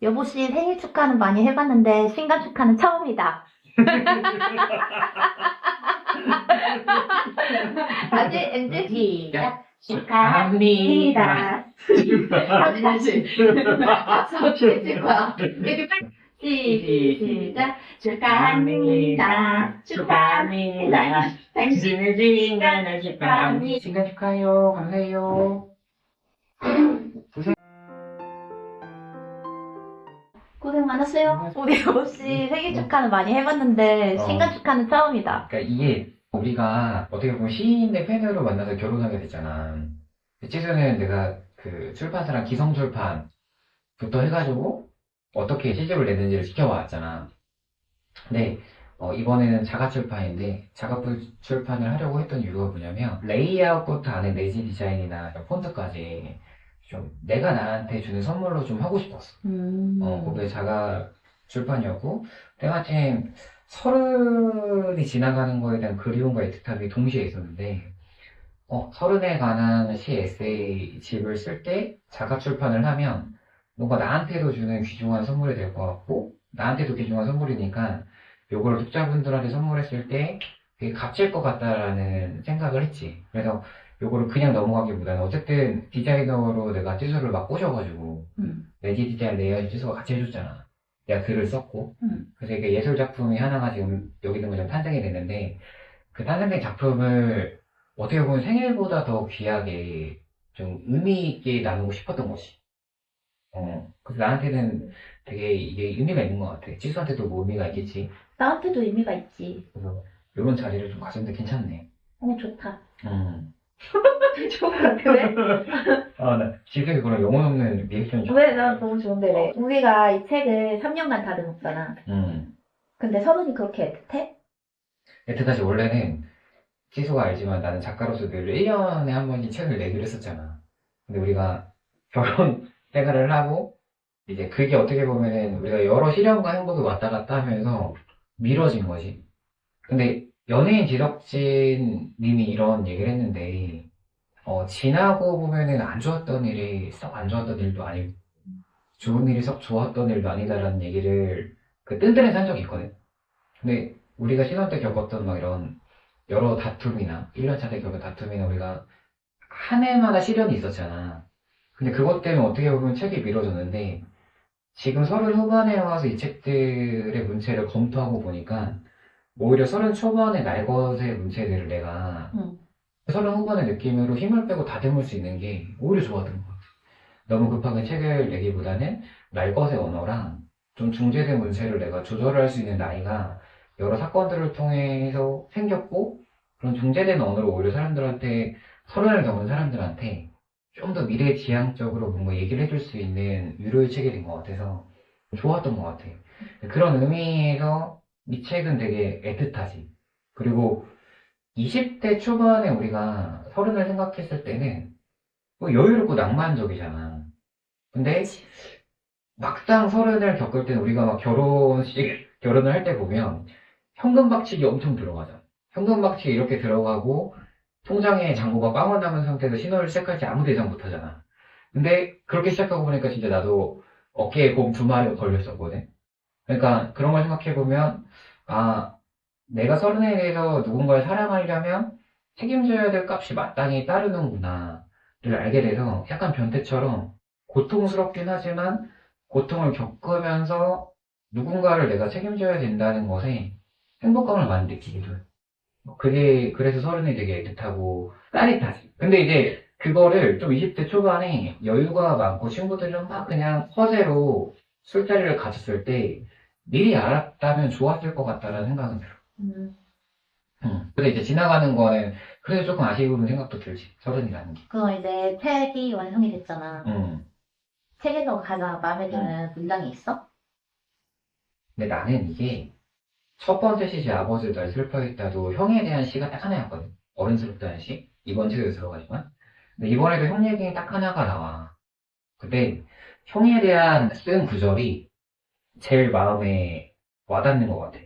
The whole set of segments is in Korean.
여보씨 생일 축하는 많이 해봤는데 신간 축하는 처음이다. 아직 엔지 시작. 축하합니다. 다시. 어떻게 칠 거야? 이렇게 빨리 시작. 축하합니다. 축하합니다. 당신의 신간을 축하합니다. 신간 축하해요. 감사해요. 고생 많았어요. 우리 여보씨 생일 축하는 많이 해봤는데 신간 축하는 처음이다. 그러니까 이게 우리가 어떻게 보면 시인의 팬으로 만나서 결혼하게 됐잖아. 찌수는 내가 그 출판사랑 기성출판부터 해가지고 어떻게 시집을 내는지를 지켜봤잖아. 근데 이번에는 자가출판인데 자가출판을 하려고 했던 이유가 뭐냐면 레이아웃부터 안에 내지 디자인이나 폰트까지 좀 내가 나한테 주는 선물로 좀 하고 싶었어. 그게 자가출판이었고 때마침 서른이 지나가는 거에 대한 그리움과 애틋함이 동시에 있었는데 서른에 관한 시 에세이 집을 쓸 때 자가출판을 하면 뭔가 나한테도 주는 귀중한 선물이 될 것 같고 나한테도 귀중한 선물이니까 요걸 독자분들한테 선물했을 때 되게 값질 것 같다라는 생각을 했지. 그래서 요거를 그냥 넘어가기보다는 어쨌든 디자이너로 내가 찌수를 막 꼬셔가지고 레지 디자인 레이아웃 찌수가 같이 해줬잖아. 내가 글을 썼고 그래서 이게 예술 작품이 하나가 지금 여기 있는 것처럼 탄생이 됐는데 그 탄생된 작품을 어떻게 보면 생일보다 더 귀하게 좀 의미 있게 나누고 싶었던 것이. 그래서 나한테는 되게 이게 의미가 있는 것 같아. 찌수한테도 뭐 의미가 있겠지. 나한테도 의미가 있지. 그래서 이런 자리를 좀 가졌는데 괜찮네. 좋다. 좋은 것 같아. 왜? 나 지금 그런 영혼 없는 리액션이 왜? 난 너무 좋은데 왜? 우리가 이 책을 3년간 다듬었잖아. 근데 서른이 그렇게 애틋해? 애틋하지. 원래는 지수가 알지만 나는 작가로서 늘 1년에 한 번씩 책을 내기로 했었잖아. 근데 우리가 결혼 생활을 하고 이제 그게 어떻게 보면은 우리가 여러 시련과 행복이 왔다 갔다 하면서 미뤄진 거지. 근데 연예인 지덕진 님이 이런 얘기를 했는데 지나고 보면은 안 좋았던 일이 썩 안 좋았던 일도 아니고 좋은 일이 썩 좋았던 일도 아니다라는 얘기를 그 뜬뜬해서 한 적이 있거든. 근데 우리가 신혼 때 겪었던 막 이런 여러 다툼이나 1년차 때 겪은 다툼이나 우리가 한 해마다 시련이 있었잖아. 근데 그것 때문에 어떻게 보면 책이 미뤄졌는데 지금 서른 후반에 와서 이 책들의 문체를 검토하고 보니까 오히려 서른 초반의 날것의 문체들을 내가 서른 후반의 느낌으로 힘을 빼고 다듬을 수 있는 게 오히려 좋았던 것 같아. 너무 급하게 책을 내기보다는 날것의 언어랑 좀 중재된 문체를 내가 조절할 수 있는 나이가 여러 사건들을 통해서 생겼고 그런 중재된 언어로 오히려 사람들한테 서른을 겪은 사람들한테 좀 더 미래지향적으로 뭔가 얘기를 해줄 수 있는 위로의 책이 된 것 같아서 좋았던 것 같아. 그런 의미에서 이 책은 되게 애틋하지. 그리고 20대 초반에 우리가 서른을 생각했을 때는 뭐 여유롭고 낭만적이잖아. 근데 막상 서른을 겪을 때는 우리가 막 결혼을 할 때 보면 현금 박치기 엄청 들어가잖아. 현금 박치기 이렇게 들어가고 통장에 잔고가 빵원 남은 상태에서 신혼을 시작할지 아무도 예상 못 하잖아. 근데 그렇게 시작하고 보니까 진짜 나도 어깨에 곰 두 마리가 걸렸었거든. 그러니까 그런 걸 생각해보면 내가 서른에 대해서 누군가를 사랑하려면 책임져야 될 값이 마땅히 따르는구나를 알게 돼서 약간 변태처럼 고통스럽긴 하지만 고통을 겪으면서 누군가를 내가 책임져야 된다는 것에 행복감을 많이 느끼기도 해. 그게 그래서 서른이 되게 애틋하고 짜릿하지. 근데 이제 그거를 좀 20대 초반에 여유가 많고 친구들이랑 막 그냥 허세로 술자리를 가졌을 때 미리 알았다면 좋았을 것 같다라는 생각은 들어. 근데 이제 지나가는 거는 그래서 조금 아쉬운 생각도 들지. 서른이라는 게. 그럼 이제 책이 완성이 됐잖아. 책에서 가장 마음에 드는 문장이 있어? 근데 나는 이게 첫 번째 시지 아버지를 날 슬퍼했다도 형에 대한 시가 딱 하나였거든. 어른스럽다는 시. 이번 책에도 들어가지만. 근데 이번에도 형 얘기 딱 하나가 나와. 근데 형에 대한 쓴 구절이 제일 마음에 와닿는 것 같아.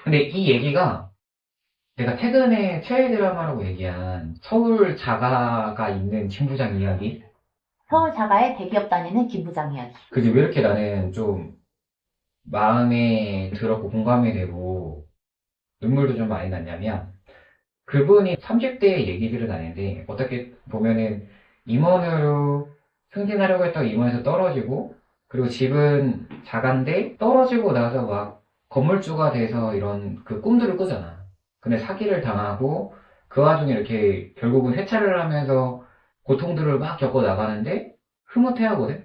근데 이 얘기가 내가 최근에 최애 드라마라고 얘기한 서울 자가가 있는 친구장 이야기 서울 자가의 대기업 다니는 김 부장 이야기. 그지, 왜 이렇게 나는 좀 마음에 들었고 공감이 되고 눈물도 좀 많이 났냐면, 그분이 30대의 얘기들은 아닌데 어떻게 보면은 임원으로 승진하려고 했다가 임원에서 떨어지고, 그리고 집은 자간데 떨어지고 나서 막 건물주가 돼서 이런 그 꿈들을 꾸잖아. 근데 사기를 당하고 그 와중에 이렇게 결국은 세차를 하면서 고통들을 막 겪어 나가는데 흐뭇해하거든.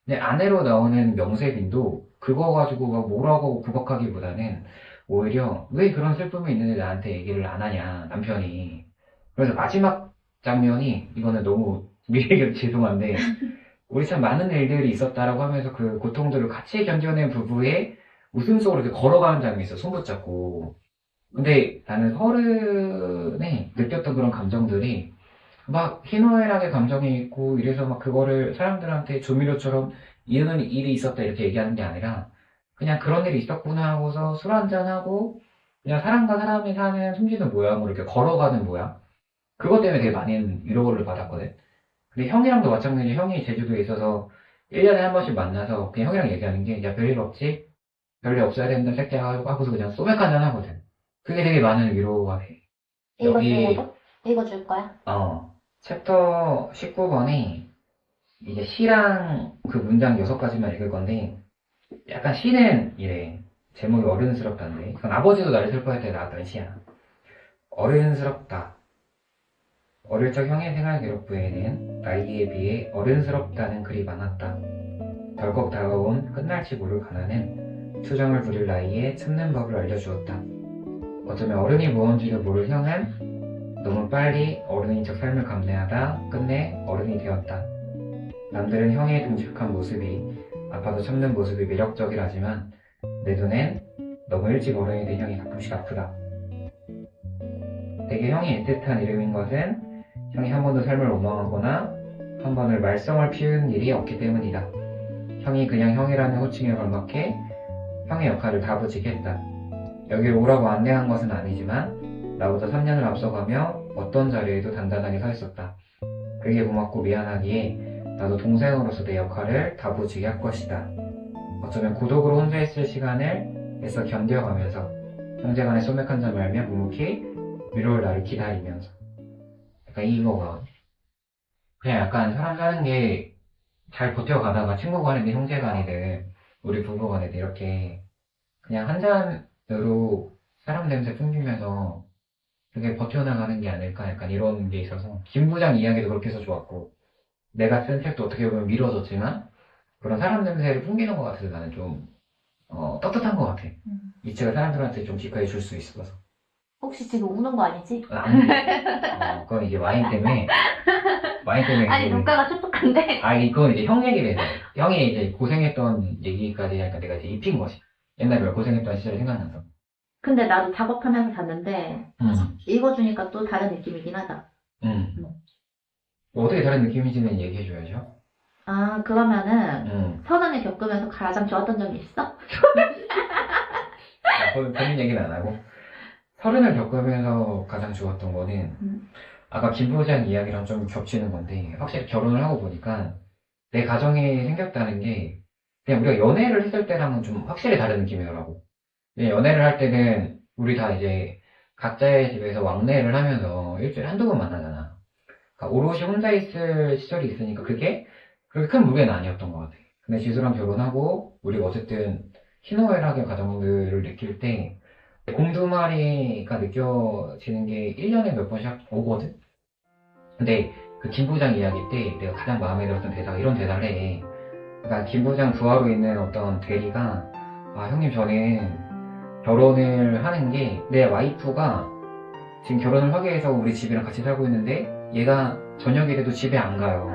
근데 아내로 나오는 명세빈도 그거 가지고 막 뭐라고 구박하기보다는 오히려 왜 그런 슬픔이 있는데 나한테 얘기를 안 하냐, 남편이. 그래서 마지막 장면이, 이거는 너무 미래가 죄송한데, 우리 참 많은 일들이 있었다라고 하면서 그 고통들을 같이 견뎌낸 부부의 웃음속으로 이렇게 걸어가는 장면이 있어, 손 붙잡고. 근데 나는 서른에 느꼈던 그런 감정들이 막 희노애락의 감정이 있고 이래서 막 그거를 사람들한테 조미료처럼 이런 일이 있었다 이렇게 얘기하는 게 아니라, 그냥 그런 일이 있었구나 하고서 술 한잔하고 그냥 사람과 사람이 사는 숨쉬는 모양으로 이렇게 걸어가는 모양, 그것 때문에 되게 많은 위로를 받았거든. 근데 형이랑도 마찬가지로, 형이 제주도에 있어서 1년에 한 번씩 만나서 그냥 형이랑 얘기하는 게, 야, 별일 없지? 별일 없어야 된다 새끼야 하고서 그냥 소맥 한잔 하거든. 그게 되게 많은 위로가 돼. 여기 읽어줄 거야? 챕터 19번에 이제 시랑 그 문장 6가지만 읽을 건데, 약간 시는 이래. 제목이 어른스럽다인데, 이건 아버지도 나를 슬퍼할 때 나왔던 시야. 어른스럽다. 어릴 적 형의 생활 기록부에는 나이에 비해 어른스럽다는 글이 많았다. 덜컥 다가온 끝날지 모를 가난은 투정을 부릴 나이에 참는 법을 알려주었다. 어쩌면 어른이 무언지를 모를 형은 너무 빨리 어른인 척 삶을 감내하다 끝내 어른이 되었다. 남들은 형의 듬직한 모습이, 아파도 참는 모습이 매력적이라지만 내 눈엔 너무 일찍 어른이 된 형이 가끔씩 아프다. 되게 형이 애틋한 이름인 것은 형이 한 번도 삶을 원망하거나 한 번을 말썽을 피운 일이 없기 때문이다. 형이 그냥 형이라는 호칭에 걸맞게 형의 역할을 다부지게 했다. 여기로 오라고 안내한 것은 아니지만 나보다 3년을 앞서가며 어떤 자리에도 단단하게 서 있었다. 그게 고맙고 미안하기에 나도 동생으로서 내 역할을 다부지게 할 것이다. 어쩌면 고독으로 혼자 있을 시간을 애써 견뎌가면서 형제간에 소맥 한잔 말며 묵묵히 위로올 날을 기다리면서, 약간 이거가 그냥 약간 사람 사는 게 잘 버텨가다가 친구 간이든 형제 간이든 우리 부부 간이든 이렇게 그냥 한 잔으로 사람 냄새 풍기면서 되게 버텨나가는 게 아닐까, 약간 이런 게 있어서 김 부장 이야기도 그렇게 해서 좋았고, 내가 쓴 책도 어떻게 보면 미뤄졌지만 그런 사람 냄새를 풍기는 것 같아서 나는 좀 떳떳한 것 같아. 이 책을 사람들한테 좀 기꺼이 줄 수 있어서. 혹시 지금 우는 거 아니지? 아니, 그건 이제 와인 때문에 아니, 눈가가 촉촉한데. 이건 이제 형 얘기를 해서, 형이 이제 고생했던 얘기까지 하니까 내가 이제 입힌 거지. 옛날에 고생했던 시절이 생각나서. 근데 나도 작업하면서 잤는데, 읽어주니까 또 다른 느낌이긴 하다. 뭐 어떻게 다른 느낌인지는 얘기해줘야죠. 그러면은, 서른을 겪으면서 가장 좋았던 점이 있어? 본인 얘기는 안 하고. 서른을 겪으면서 가장 좋았던 거는, 아까 김 부장 이야기랑 좀 겹치는 건데, 확실히 결혼을 하고 보니까 내 가정이 생겼다는 게 그냥 우리가 연애를 했을 때랑은 좀 확실히 다른 느낌이더라고. 연애를 할 때는 우리 다 이제 각자의 집에서 왕래를 하면서 일주일에 한두 번 만나잖아. 그러니까 오롯이 혼자 있을 시절이 있으니까 그게 그렇게 큰 무게는 아니었던 것 같아. 근데 지수랑 결혼하고 우리가 어쨌든 희노애락의 가정들을 느낄 때 공두마리가 느껴지는 게 1년에 몇 번씩 오거든? 근데 그 김 부장 이야기 때 내가 가장 마음에 들었던 대사가 이런 대사를 해. 그러니까 김 부장 부하로 있는 어떤 대리가, 형님 저는 결혼을 하는 게 내 와이프가 지금 결혼을 하기 위해서 우리 집이랑 같이 살고 있는데 얘가 저녁이 돼도 집에 안 가요.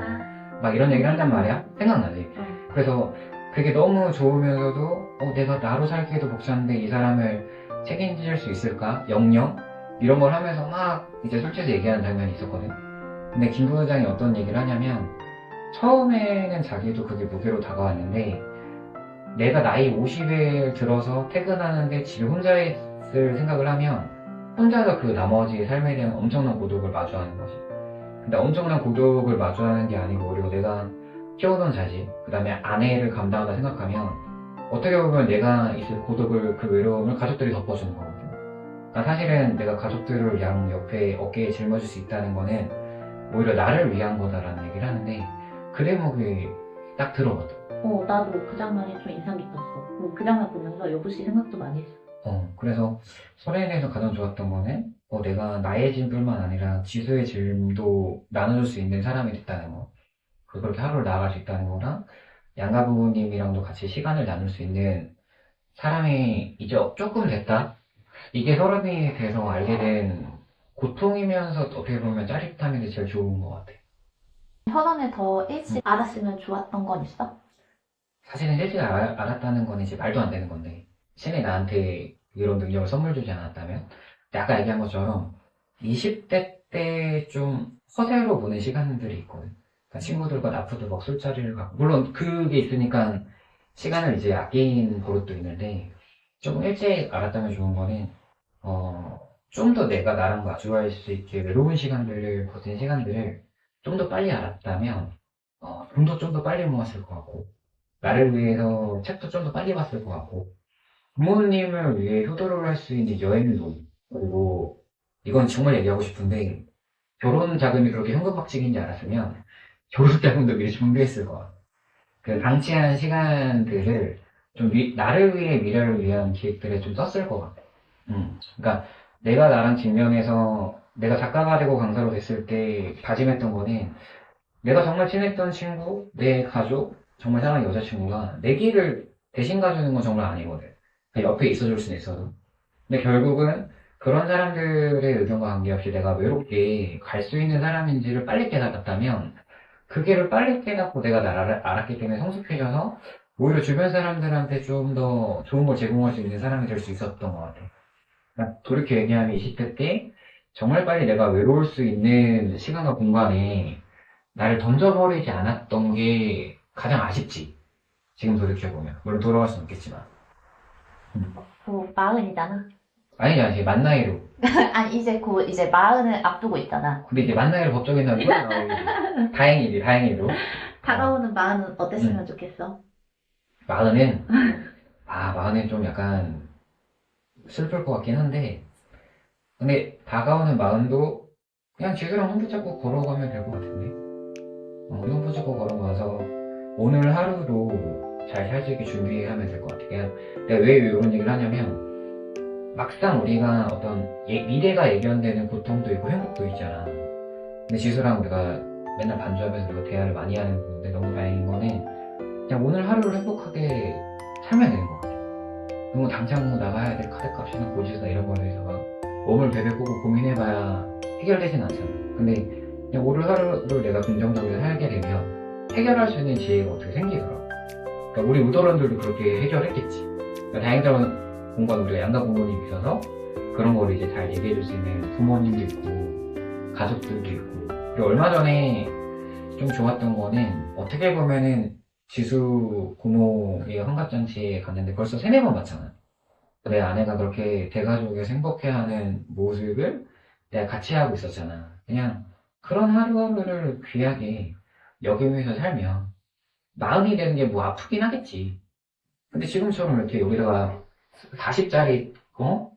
막 이런 얘기를 한단 말이야. 생각나지? 그래서 그게 너무 좋으면서도 내가 나로 살기에도 벅찼는데 이 사람을 책임질 수 있을까? 영영? 이런 걸 하면서 막 이제 술 취해서 얘기하는 장면이 있었거든. 근데 김 부장이 어떤 얘기를 하냐면, 처음에는 자기도 그게 무게로 다가왔는데 내가 나이 50에 들어서 퇴근하는데 집에 혼자 있을 생각을 하면 혼자서 그 나머지 삶에 대한 엄청난 고독을 마주하는 거지. 근데 엄청난 고독을 마주하는 게 아니고, 그리고 내가 키우던 자식, 그 다음에 아내를 감당한다 생각하면 어떻게 보면 내가 있을 고독을, 그 외로움을 가족들이 덮어주는 거거든. 그러니까 사실은 내가 가족들을 양 옆에 어깨에 짊어질 수 있다는 거는 오히려 나를 위한 거다라는 얘기를 하는데 그 대목이 딱 들어거든. 나도 그 장면이 좀 인상 깊었어. 그 장면 보면서 여부씨 생각도 많이 했어. 그래서 설엔에서 가장 좋았던 거는 내가 나의 짐뿐만 아니라 지수의 짐도 나눠줄 수 있는 사람이 됐다는 거. 그렇게 하루를 나아갈 수 있다는 거랑 양가 부모님이랑도 같이 시간을 나눌 수 있는 사람이 이제 조금 됐다. 이게 서른이 돼서 알게 된 고통이면서 어떻게 보면 짜릿함인데 제일 좋은 것 같아. 서른을 더 일찍 알았으면 좋았던 건 있어? 사실은 일찍 알았다는 건 이제 말도 안 되는 건데 신이 나한테 이런 능력을 선물 주지 않았다면 근데 아까 얘기한 것처럼 20대 때 좀 허세로 보는 시간들이 있거든. 그러니까 친구들과 나프도 막 술자리를 가고 물론 그게 있으니까 시간을 이제 아낀 버릇도 있는데 조금 일찍 알았다면 좋은 거는 좀 더 내가 나랑 마주할 수 있게 외로운 시간들을 버틴 시간들을 좀 더 빨리 알았다면 돈도 좀 더 빨리 모았을 것 같고 나를 위해서 책도 좀 더 빨리 봤을 것 같고 부모님을 위해 효도를 할 수 있는 여행도 그리고 이건 정말 얘기하고 싶은데 결혼 자금이 그렇게 현금박치기인지 알았으면 결혼 자금도 미리 준비했을 거야. 그 방치한 시간들을 좀 나를 위해 미래를 위한 기획들에 좀 썼을 것 같아. 그러니까 내가 나랑 직면해서 내가 작가가 되고 강사로 됐을 때 다짐했던 거는 내가 정말 친했던 친구, 내 가족, 정말 사랑하는 여자친구가 내 길을 대신 가주는 건 정말 아니거든. 그냥 옆에 있어줄 수는 있어도. 근데 결국은 그런 사람들의 의견과 관계없이 내가 외롭게 갈 수 있는 사람인지를 빨리 깨닫았다면 그 길을 빨리 깨닫고 내가 나를 알았기 때문에 성숙해져서 오히려 주변 사람들한테 좀 더 좋은 걸 제공할 수 있는 사람이 될 수 있었던 것 같아. 그러니까 돌이켜 얘기하면 20대 때 정말 빨리 내가 외로울 수 있는 시간과 공간에 나를 던져버리지 않았던 게 가장 아쉽지. 지금 돌이켜보면. 물론 돌아갈 수는 없겠지만. 마흔이잖아. 아니지, 아니지. 만 나이로. 아니, 이제 마흔을 앞두고 있잖아. 근데 이제 만 나이로 법적인 나이 또 나오지. 다행이지, 다행히도. 다가오는 마흔은 어땠으면 좋겠어? 마흔은, 마흔은 좀 약간 슬플 것 같긴 한데, 근데 다가오는 마흔도 그냥 지수랑 손 붙잡고 걸어가면 될 것 같은데. 손 붙잡고 걸어가서 오늘 하루도 잘 살 수 있게 준비하면 될 것 같아. 그냥 내가 왜 이런 얘기를 하냐면, 막상 우리가 어떤 미래가 예견되는 고통도 있고 행복도 있잖아. 근데 지수랑 우리가 맨날 반주하면서 우리가 대화를 많이 하는 건데 너무 다행인 거는 그냥 오늘 하루를 행복하게 살면 되는 것 같아. 너무 당장 나가야 될 카드값이나 고지서나 이런 거에 대해서 막 몸을 베베 꼬고 고민해봐야 해결되진 않잖아. 근데 그냥 오늘 하루를 내가 긍정적으로 살게 되면 해결할 수 있는 지혜가 어떻게 생기더라고. 그러니까 우리 우더런들도 그렇게 해결했겠지. 그러니까 다행스러운 공간 우리가 양가 부모님이 있어서 그런 거를 이제 잘 얘기해 줄 수 있는 부모님도 있고 가족들도 있고 그리고 얼마 전에 좀 좋았던 거는 어떻게 보면은 지수 고모의 환갑잔치에 갔는데 벌써 3-4번 봤잖아. 내 아내가 그렇게 대가족에서 행복해하는 모습을 내가 같이 하고 있었잖아. 그냥 그런 하루하루를 귀하게 여기면서 살면 마흔이 되는 게 뭐 아프긴 하겠지. 근데 지금처럼 이렇게 여기다가 40짜리, 소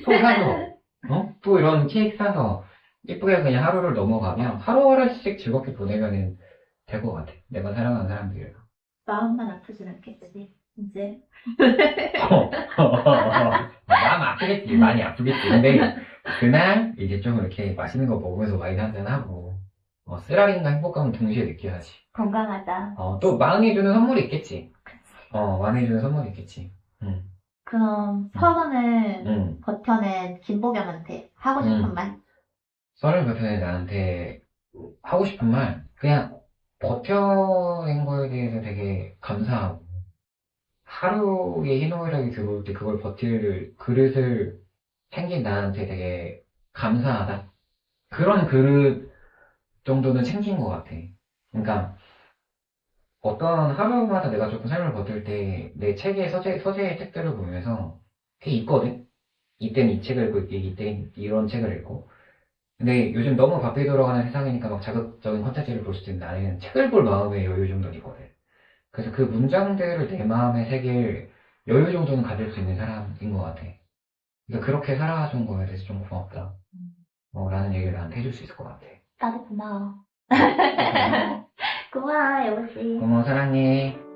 사서, 또 이런 케이크 사서, 예쁘게 그냥 하루를 넘어가면, 하루하루씩 즐겁게 보내면 될 것 같아. 내가 사랑하는 사람들이랑. 마음만 아프진 않겠지, 이제. 마음 아프겠지. 많이 아프겠지. 근데, 그날, 이제 좀 이렇게 맛있는 거 먹으면서 와인 한잔하고, 쓰라린과 행복감을 동시에 느껴야지. 건강하자. 또 마흔이 주는 선물이 있겠지. 마흔이 주는 선물이 있겠지. 그럼 서른을 버텨낸 김보경한테 하고 싶은 말? 서른 버텨낸 나한테 하고 싶은 말 그냥 버텨낸 거에 대해서 되게 감사하고 하루에 희노애락이 들어올 때 그걸 버틸 그릇을 챙긴 나한테 되게 감사하다. 그런 그릇 정도는 챙긴 것 같아. 그러니까 어떤 하루마다 내가 조금 삶을 버틸 때 내 책의 서재의 책들을 보면서 되게 있거든? 이때는 이 책을 읽고, 이때는 이런 책을 읽고. 근데 요즘 너무 바쁘게 돌아가는 세상이니까 막 자극적인 컨텐츠를 볼 수도 있는데 나는 책을 볼 마음의 여유 정도는 있거든. 그래서 그 문장들을 내 마음에 새길 여유 정도는 가질 수 있는 사람인 것 같아. 그러니까 그렇게 살아준 거에 대해서 좀 고맙다. 라는 얘기를 나한테 해줄 수 있을 것 같아. 나도 고마워. 고마워, 여보씨. 고마워, 사랑해.